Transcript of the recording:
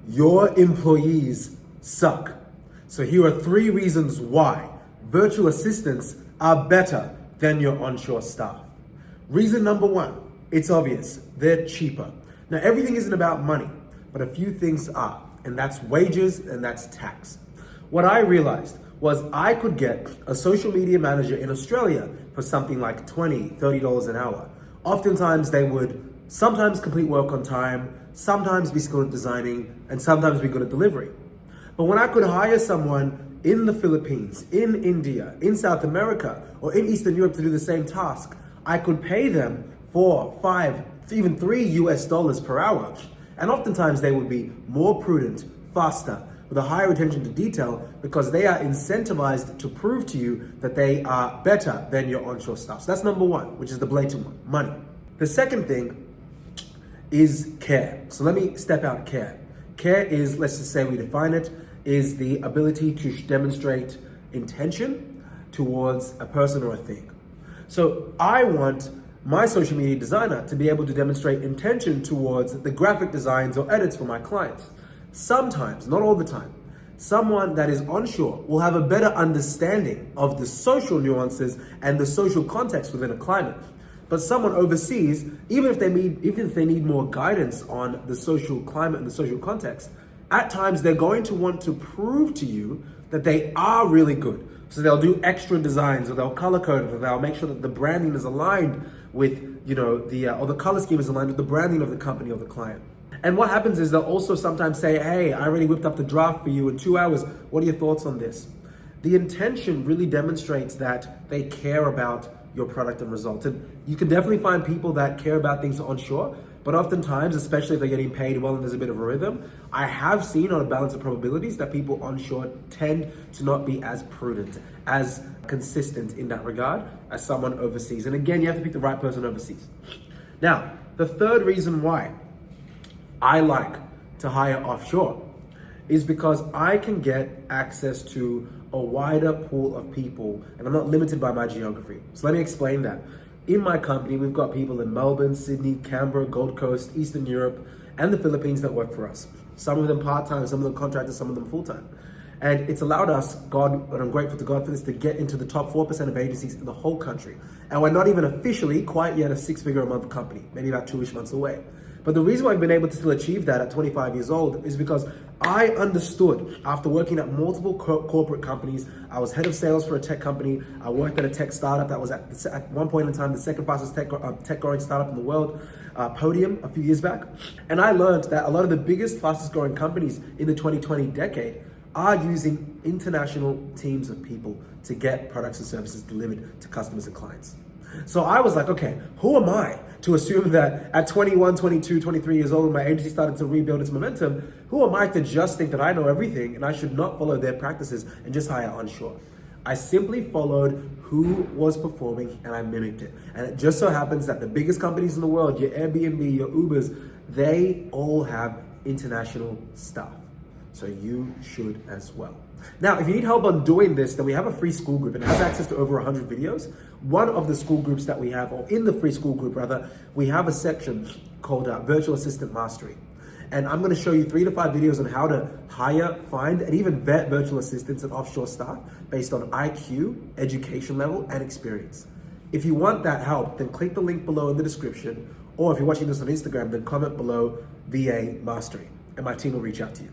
your employees suck. So here are 3 reasons why virtual assistants are better than your onshore staff. Reason number 1, it's obvious, they're cheaper. Now everything isn't about money, but a few things are, and that's wages and that's tax. What I realized was I could get a social media manager in Australia for something like $20, $30 an hour. Oftentimes they would sometimes complete work on time, sometimes be skilled at designing, and sometimes be good at delivery. But when I could hire someone in the Philippines, in India, in South America, or in Eastern Europe to do the same task, I could pay them 4, 5, even $3 per hour. And oftentimes they would be more prudent, faster, with a higher attention to detail because they are incentivized to prove to you that they are better than your onshore staff. So that's number 1, which is the blatant one, money. The second thing is care. So let me step out care. Care is, let's just say we define it, is the ability to demonstrate intention towards a person or a thing. So I want my social media designer to be able to demonstrate intention towards the graphic designs or edits for my clients. Sometimes, not all the time, someone that is onshore will have a better understanding of the social nuances and the social context within a climate. But someone overseas, even if they need more guidance on the social climate and the social context, at times they're going to want to prove to you that they are really good. So they'll do extra designs, or they'll color code it, or they'll make sure that the branding is aligned with, or the color scheme is aligned with the branding of the company or the client. And what happens is they'll also sometimes say, hey, I already whipped up the draft for you in 2 hours. What are your thoughts on this? The intention really demonstrates that they care about your product and result. And you can definitely find people that care about things onshore, but oftentimes, especially if they're getting paid well and there's a bit of a rhythm, I have seen on a balance of probabilities that people onshore tend to not be as prudent, as consistent in that regard as someone overseas. And again, you have to pick the right person overseas. Now, the third reason why I like to hire offshore is because I can get access to a wider pool of people, and I'm not limited by my geography. So let me explain that. In my company, we've got people in Melbourne, Sydney, Canberra, Gold Coast, Eastern Europe, and the Philippines that work for us. Some of them part-time, some of them contractors, some of them full-time. And it's allowed us, and I'm grateful to God for this, to get into the top 4% of agencies in the whole country. And we're not even officially quite yet a 6-figure a month company, maybe about 2-ish months away. But the reason why I've been able to still achieve that at 25 years old is because I understood, after working at multiple corporate companies, I was head of sales for a tech company, I worked at a tech startup that was at one point in time the second fastest tech growing startup in the world, Podium, a few years back. And I learned that a lot of the biggest, fastest growing companies in the 2020 decade are using international teams of people to get products and services delivered to customers and clients. So I was like, okay, who am I to assume that at 21, 22, 23 years old, when my agency started to rebuild its momentum, who am I to just think that I know everything and I should not follow their practices and just hire onshore? I simply followed who was performing and I mimicked it. And it just so happens that the biggest companies in the world, your Airbnb, your Ubers, they all have international staff. So you should as well. Now, if you need help on doing this, then we have a free Skool group and it has access to over 100 videos. One of the Skool groups that we have, or in the free Skool group rather, we have a section called Virtual Assistant Mastery. And I'm gonna show you 3 to 5 videos on how to hire, find, and even vet virtual assistants and offshore staff based on IQ, education level, and experience. If you want that help, then click the link below in the description, or if you're watching this on Instagram, then comment below VA Mastery, and my team will reach out to you.